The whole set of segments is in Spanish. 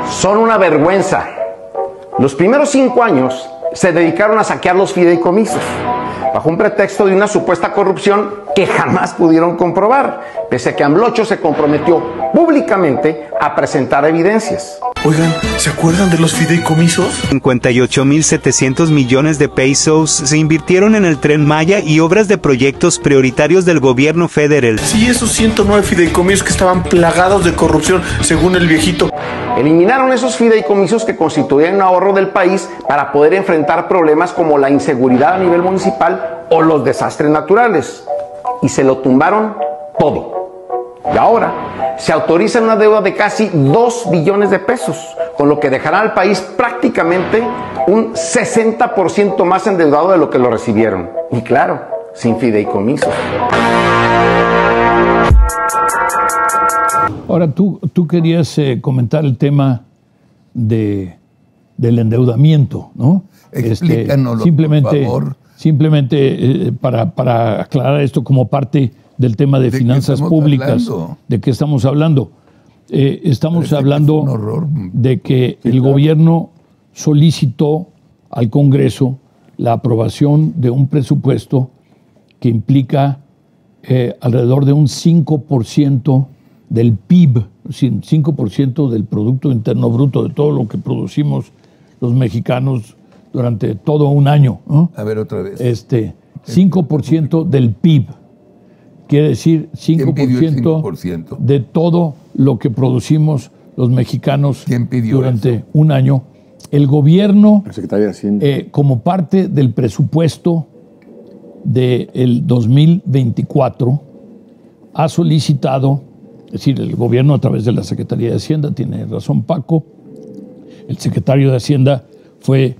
Son una vergüenza. Los primeros 5 años se dedicaron a saquear los fideicomisos, bajo un pretexto de una supuesta corrupción que jamás pudieron comprobar, pese a que AMLOcho se comprometió públicamente a presentar evidencias. Oigan, ¿se acuerdan de los fideicomisos? 58.700 millones de pesos se invirtieron en el Tren Maya y obras de proyectos prioritarios del gobierno federal. Sí, esos 109 fideicomisos que estaban plagados de corrupción, según el viejito. Eliminaron esos fideicomisos que constituían un ahorro del país para poder enfrentar problemas como la inseguridad a nivel municipal o los desastres naturales. Y se lo tumbaron todo. Y ahora se autoriza una deuda de casi 2 billones de pesos, con lo que dejará al país prácticamente un 60% más endeudado de lo que lo recibieron. Y claro, sin fideicomisos. Ahora, tú querías comentar el tema del endeudamiento, ¿no? Explícanoslo, simplemente, por favor. Simplemente para aclarar esto como parte del tema de finanzas públicas. ¿De qué estamos hablando? Estamos hablando de que el gobierno solicitó al Congreso la aprobación de un presupuesto que implica alrededor de un 5% del PIB, es decir, 5% del Producto Interno Bruto, de todo lo que producimos los mexicanos durante todo un año, ¿no? A ver, otra vez. 5% del PIB. Quiere decir 5% de todo lo que producimos los mexicanos durante un año. El gobierno, como parte del presupuesto del 2024, ha solicitado, es decir, el gobierno a través de la Secretaría de Hacienda, tiene razón Paco, el secretario de Hacienda fue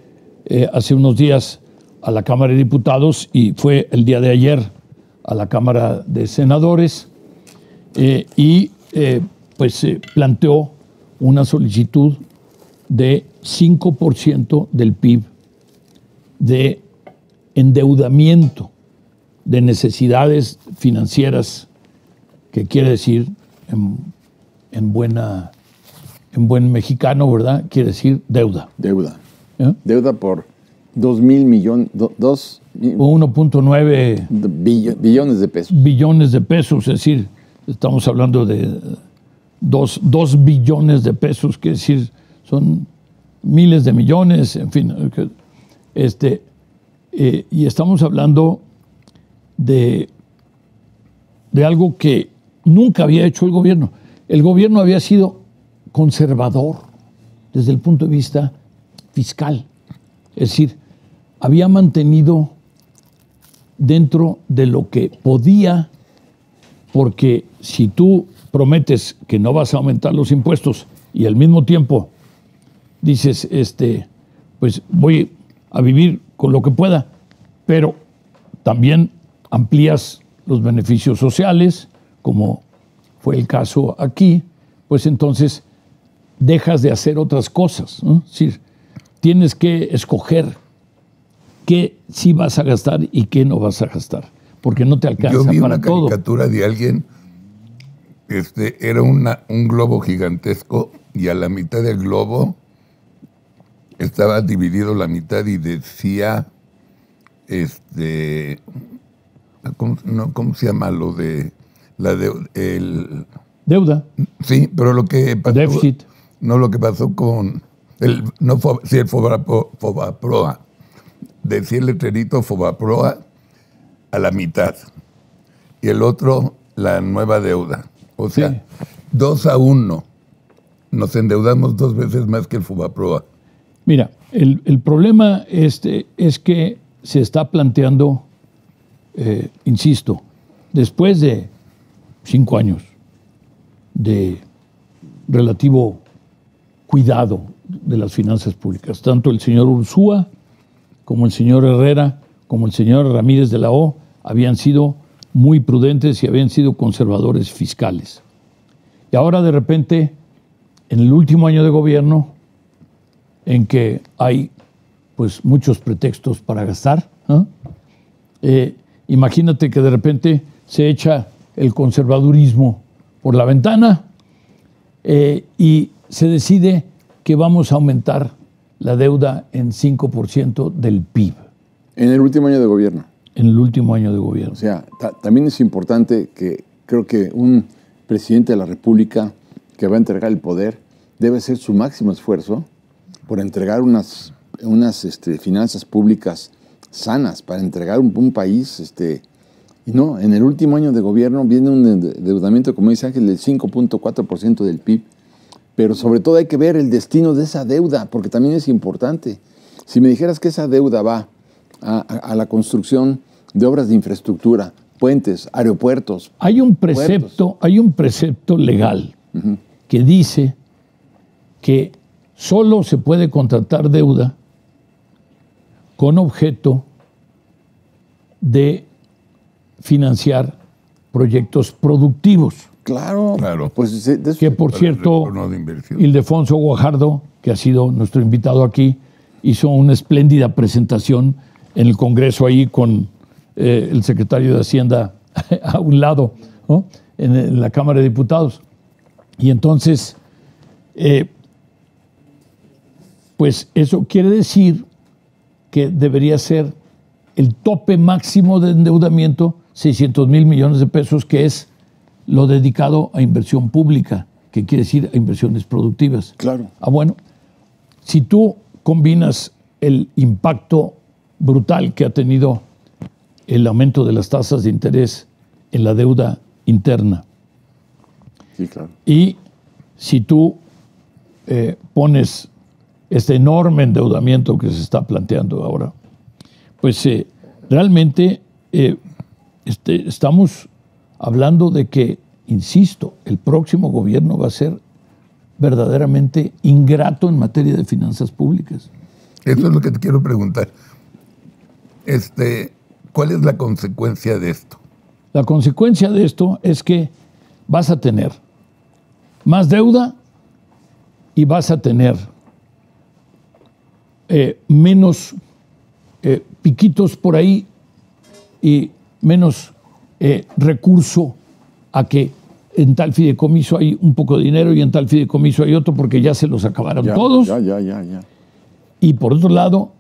hace unos días a la Cámara de Diputados y fue el día de ayer a la Cámara de Senadores planteó una solicitud de 5% del PIB de endeudamiento de necesidades financieras, que quiere decir en buen mexicano, ¿verdad? Quiere decir deuda. Deuda. Deuda por 2.000 millones, 1.9 billones de pesos. Billones de pesos, es decir, estamos hablando de 2 billones de pesos, que es decir, son miles de millones, en fin. Y estamos hablando de algo que nunca había hecho el gobierno. El gobierno había sido conservador desde el punto de vista fiscal. Es decir, había mantenido dentro de lo que podía, porque si tú prometes que no vas a aumentar los impuestos y al mismo tiempo dices, pues voy a vivir con lo que pueda, pero también amplías los beneficios sociales, como fue el caso aquí, pues entonces dejas de hacer otras cosas, ¿no? Es decir, tienes que escoger qué sí vas a gastar y qué no vas a gastar, porque no te alcanza para todo. Yo vi una caricatura de alguien, era un globo gigantesco y a la mitad del globo estaba dividido la mitad y decía, ¿cómo se llama lo de deuda? Sí, pero lo que pasó, déficit. No, lo que pasó con el Fobaproa, decía el letrerito Fobaproa a la mitad y el otro la nueva deuda. O sea, 2-1. Nos endeudamos 2 veces más que el Fobaproa. Mira, el problema es que se está planteando, insisto, después de 5 años de relativo cuidado de las finanzas públicas, tanto el señor Ursúa como el señor Herrera, como el señor Ramírez de la O, habían sido muy prudentes y habían sido conservadores fiscales. Y ahora de repente, en el último año de gobierno, en que hay pues muchos pretextos para gastar, imagínate que de repente se echa el conservadurismo por la ventana y se decide que vamos a aumentar la deuda en 5% del PIB. En el último año de gobierno. En el último año de gobierno. O sea, también es importante que creo que un presidente de la República que va a entregar el poder debe hacer su máximo esfuerzo por entregar unas finanzas públicas sanas, para entregar un país, y no, en el último año de gobierno viene un endeudamiento, como dice Ángel, del 5.4% del PIB, pero sobre todo hay que ver el destino de esa deuda, porque también es importante. Si me dijeras que esa deuda va a la construcción de obras de infraestructura, puentes, aeropuertos. Hay un precepto legal que dice que solo se puede contratar deuda con objeto de financiar proyectos productivos. Claro. Pues que por cierto, Ildefonso Guajardo, que ha sido nuestro invitado aquí, hizo una espléndida presentación en el Congreso ahí con el secretario de Hacienda a un lado, ¿no? en la Cámara de Diputados. Y entonces, pues eso quiere decir que debería ser el tope máximo de endeudamiento, 600,000 millones de pesos, que es lo dedicado a inversión pública, que quiere decir a inversiones productivas. Claro. Bueno, si tú combinas el impacto brutal que ha tenido el aumento de las tasas de interés en la deuda interna, sí, claro. y si tú pones este enorme endeudamiento que se está planteando ahora, pues realmente estamos hablando de que, insisto, el próximo gobierno va a ser verdaderamente ingrato en materia de finanzas públicas. Eso es lo que te quiero preguntar. ¿Cuál es la consecuencia de esto? La consecuencia de esto es que vas a tener más deuda y vas a tener menos piquitos por ahí y menos recurso a que en tal fideicomiso hay un poco de dinero y en tal fideicomiso hay otro, porque ya se los acabaron todos. Ya. Y por otro lado,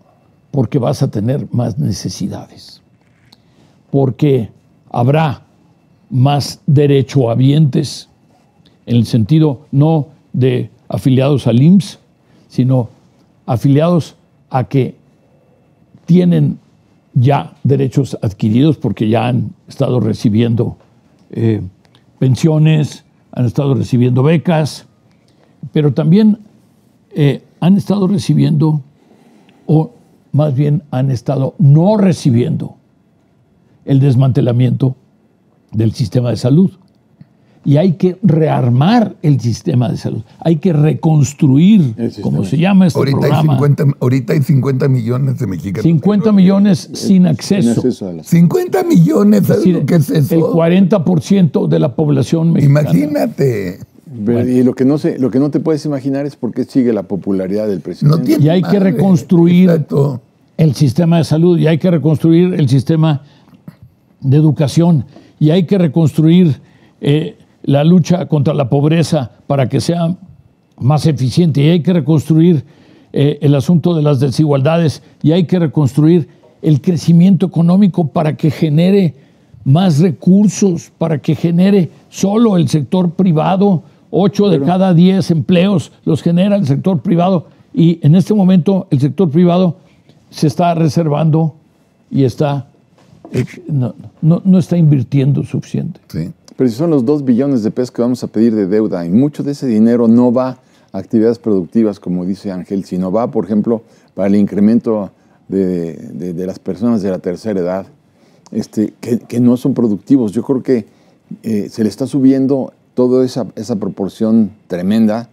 porque vas a tener más necesidades. Porque habrá más derechohabientes, en el sentido no de afiliados al IMSS, sino afiliados a que tienen ya derechos adquiridos porque ya han estado recibiendo pensiones, han estado recibiendo becas, pero también han estado recibiendo, o más bien han estado no recibiendo, el desmantelamiento del sistema de salud. Y hay que rearmar el sistema de salud. Hay que reconstruir, como se llama este programa. Ahorita hay 50 millones de mexicanos. 50 millones sin acceso. 50 millones, ¿sabes lo que es eso? El 40% de la población mexicana. Imagínate. Bueno. Y lo que no te puedes imaginar es por qué sigue la popularidad del presidente. Y hay que reconstruir el sistema de salud, y hay que reconstruir el sistema de educación, y hay que reconstruir la lucha contra la pobreza para que sea más eficiente, y hay que reconstruir el asunto de las desigualdades, y hay que reconstruir el crecimiento económico para que genere más recursos, para que genere solo el sector privado. 8 de cada 10 empleos los genera el sector privado, y en este momento el sector privado se está reservando y no está invirtiendo suficiente. Sí. Pero si son los 2 billones de pesos que vamos a pedir de deuda, y mucho de ese dinero no va a actividades productivas, como dice Ángel, sino va, por ejemplo, para el incremento de las personas de la tercera edad, que no son productivos. Yo creo que se le está subiendo toda esa proporción tremenda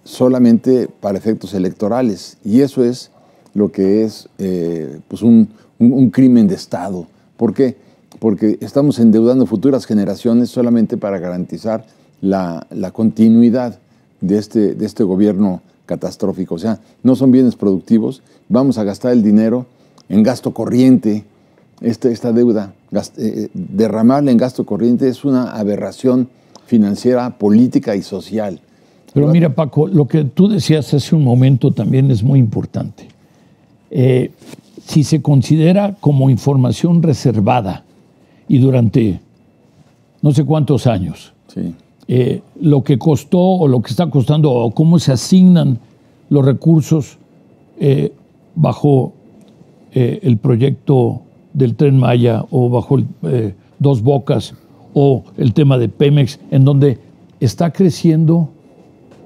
solamente para efectos electorales. Y eso es lo que es pues un crimen de Estado. ¿Por qué? Porque estamos endeudando futuras generaciones solamente para garantizar la continuidad de este gobierno catastrófico. O sea, no son bienes productivos, vamos a gastar el dinero en gasto corriente. Esta deuda, derramarla en gasto corriente es una aberración financiera, política y social. Pero mira, Paco, lo que tú decías hace un momento también es muy importante. Si se considera como información reservada y durante no sé cuántos años, Sí. lo que costó o lo que está costando o cómo se asignan los recursos bajo el proyecto del Tren Maya o bajo Dos Bocas o el tema de Pemex, en donde está creciendo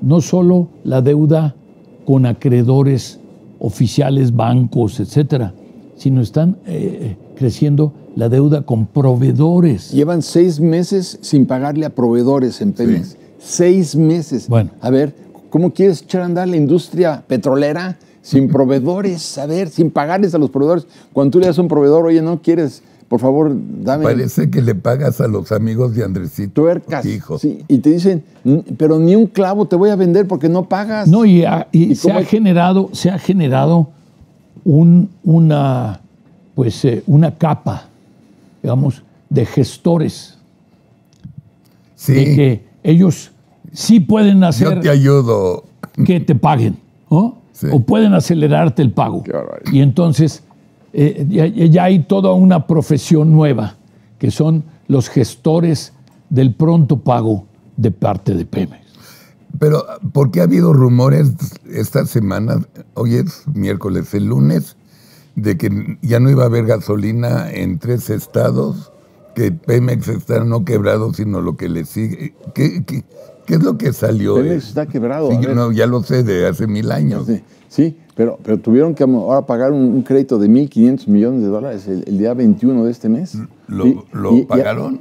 no solo la deuda con acreedores oficiales, bancos, etcétera, sino están creciendo la deuda con proveedores. Llevan 6 meses sin pagarle a proveedores en Pemex. 6 meses. Bueno. A ver, ¿cómo quieres echar a andar la industria petrolera sin proveedores? A ver, sin pagarles a los proveedores. Cuando tú le das a un proveedor, oye, no quieres, por favor, dame Parece que le pagas a los amigos de Andresito. tuercas. Hijo. Sí, y te dicen, pero ni un clavo te voy a vender porque no pagas. No, y se cómo ha generado una capa, digamos, de gestores, Sí, de que ellos sí pueden yo hacer te ayudo. que te paguen, ¿no? Sí. O pueden acelerarte el pago. Qué barbaridad. Y entonces ya hay toda una profesión nueva, que son los gestores del pronto pago de parte de Pemex. Pero, ¿por qué ha habido rumores esta semana? Hoy es miércoles, el lunes, de que ya no iba a haber gasolina en 3 estados, que Pemex está no quebrado, sino lo que le sigue. ¿Qué es lo que salió? Pemex está quebrado. Sí, a ver. no, ya lo sé, de hace 1000 años. Sí, pero tuvieron que ahora pagar un crédito de $1,500 millones el día 21 de este mes. ¿Lo pagaron?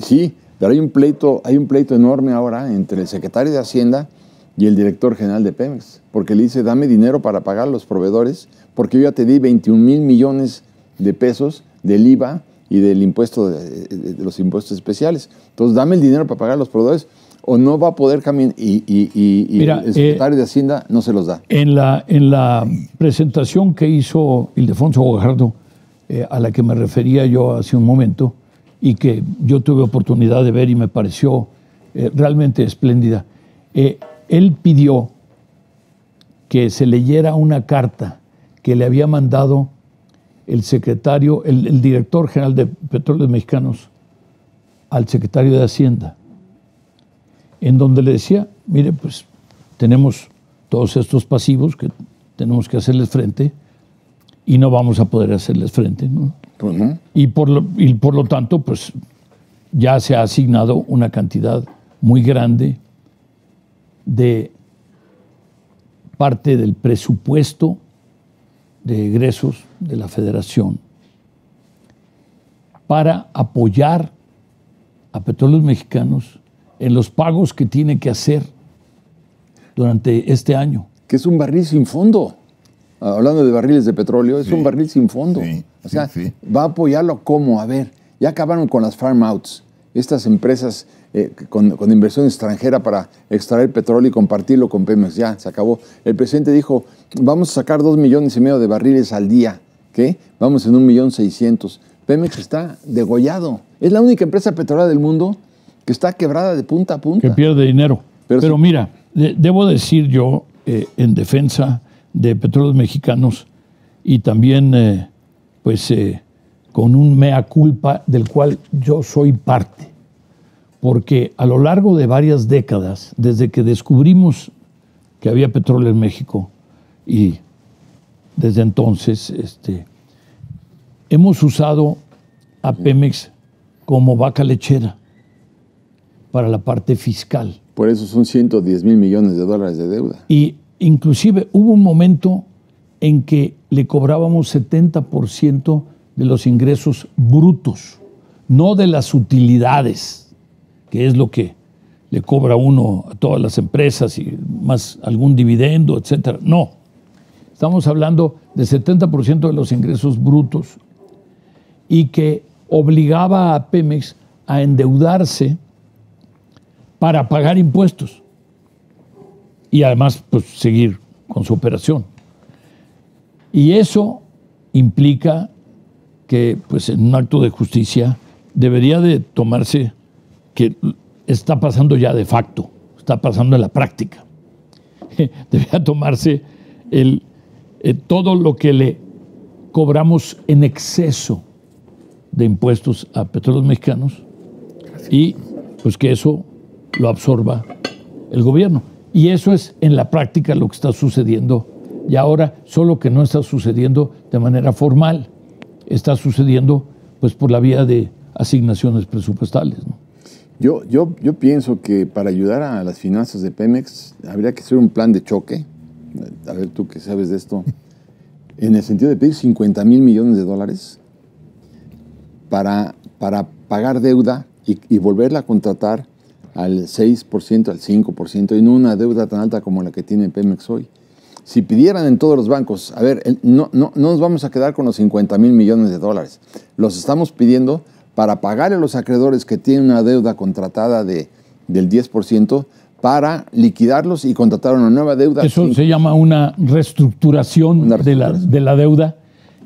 Sí, pero hay un pleito enorme ahora entre el secretario de Hacienda y el director general de Pemex, porque le dice, dame dinero para pagar a los proveedores, porque yo ya te di 21,000 millones de pesos del IVA y del impuesto de los impuestos especiales. Entonces, dame el dinero para pagar a los proveedores o no va a poder caminar. Y Mira, el secretario de Hacienda no se los da. En la presentación que hizo Ildefonso Guajardo, a la que me refería yo hace un momento, y que yo tuve oportunidad de ver y me pareció realmente espléndida, él pidió que se leyera una carta que le había mandado el secretario, el director general de Petróleos Mexicanos al secretario de Hacienda, en donde le decía, mire, pues tenemos todos estos pasivos que tenemos que hacerles frente y no vamos a poder hacerles frente, ¿no? Pues no. Y por lo tanto, pues ya se ha asignado una cantidad muy grande de parte del presupuesto de egresos de la Federación para apoyar a Petróleos Mexicanos en los pagos que tiene que hacer durante este año. Que es un barril sin fondo. Hablando de barriles de petróleo, es un barril sin fondo. Sí, O sea, sí. va a apoyarlo ¿cómo? A ver, ya acabaron con las farm outs, estas empresas con inversión extranjera para extraer petróleo y compartirlo con Pemex. Ya, se acabó. El presidente dijo, vamos a sacar 2,5 millones de barriles al día. ¿Qué? Vamos en 1,600,000. Pemex está degollado. Es la única empresa petrolera del mundo que está quebrada de punta a punta. Que pierde dinero. Pero Pero sí. mira, debo decir yo, en defensa de Petróleos Mexicanos y también, con un mea culpa del cual yo soy parte, porque a lo largo de varias décadas, desde que descubrimos que había petróleo en México y desde entonces, hemos usado a Pemex como vaca lechera para la parte fiscal. Por eso son 110,000 millones de dólares de deuda. Y inclusive hubo un momento en que le cobrábamos 70% de los ingresos brutos, no de las utilidades, que es lo que le cobra uno a todas las empresas y más algún dividendo, etcétera. No, estamos hablando de 70% de los ingresos brutos y que obligaba a Pemex a endeudarse para pagar impuestos y además pues seguir con su operación. Y eso implica que pues en un acto de justicia debería de tomarse que está pasando ya de facto, está pasando en la práctica. Debía tomarse todo lo que le cobramos en exceso de impuestos a Petróleos Mexicanos y pues que eso lo absorba el gobierno. Y eso es en la práctica lo que está sucediendo. Y ahora, solo que no está sucediendo de manera formal, está sucediendo pues por la vía de asignaciones presupuestales, ¿no? Yo pienso que para ayudar a las finanzas de Pemex habría que hacer un plan de choque. A ver, tú que sabes de esto, en el sentido de pedir 50 mil millones de dólares para pagar deuda y volverla a contratar al 6%, al 5%, y no una deuda tan alta como la que tiene Pemex hoy. Si pidieran en todos los bancos, a ver, no nos vamos a quedar con los 50 mil millones de dólares. Los estamos pidiendo para pagar a los acreedores que tienen una deuda contratada del 10%, para liquidarlos y contratar una nueva deuda. Eso se llama una reestructuración, de la deuda,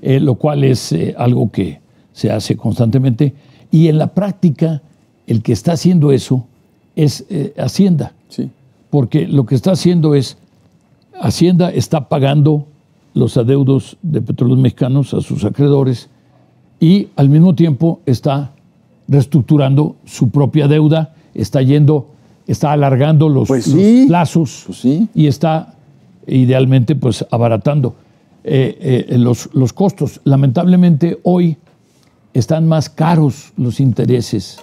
lo cual es algo que se hace constantemente. Y en la práctica, el que está haciendo eso es Hacienda. Sí. Porque lo que está haciendo es, Hacienda está pagando los adeudos de Petróleos Mexicanos a sus acreedores y al mismo tiempo está reestructurando su propia deuda, está alargando los plazos, y está idealmente pues abaratando los costos. Lamentablemente hoy están más caros los intereses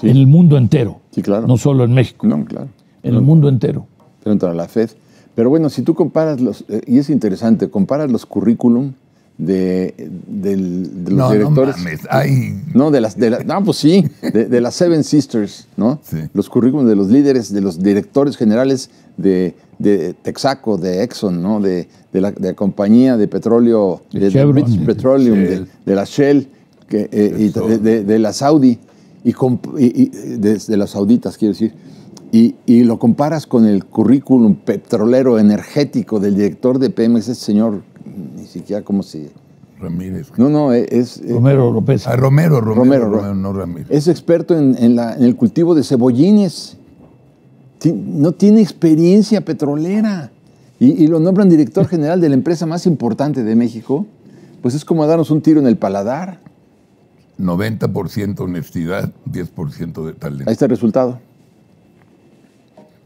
en el mundo entero. Sí, claro. No solo en México. No, claro. En el mundo entero. Frente a la FED. Pero bueno, si tú comparas y es interesante, comparas los currículum de los directores. No mames, No, pues sí, de las Seven Sisters, ¿no? Sí. Los currículums de los líderes, de los directores generales de Texaco, de Exxon, ¿no? De la compañía de petróleo, de British Petroleum, de la Shell, de la Saudi, de las sauditas, quiero decir. Y lo comparas con el currículum petrolero energético del director de Pemex, ese señor, ni siquiera cómo se... Ramírez. No, es... Romero López. Romero, no Ramírez. Es experto en el cultivo de cebollines. No tiene experiencia petrolera. Y lo nombran director general de la empresa más importante de México. Pues es como darnos un tiro en el paladar. 90% honestidad, 10% de talento. Ahí está el resultado.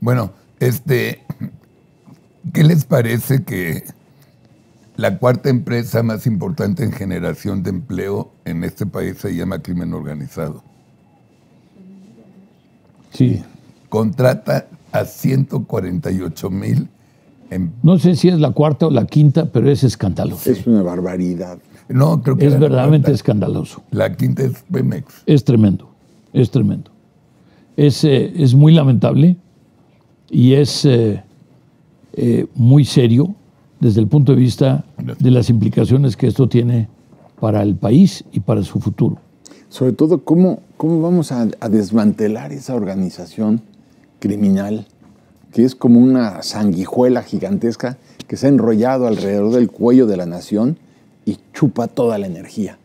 Bueno, ¿qué les parece que la cuarta empresa más importante en generación de empleo en este país se llama crimen organizado? Sí. Contrata a 148,000. No sé si es la cuarta o la quinta, pero es escandaloso. Es una barbaridad. No, creo que es verdaderamente escandaloso. La quinta es Pemex. Es tremendo, es tremendo. Es muy lamentable y es muy serio desde el punto de vista de las implicaciones que esto tiene para el país y para su futuro. Sobre todo, ¿cómo vamos a desmantelar esa organización criminal que es como una sanguijuela gigantesca que se ha enrollado alrededor del cuello de la nación y chupa toda la energía?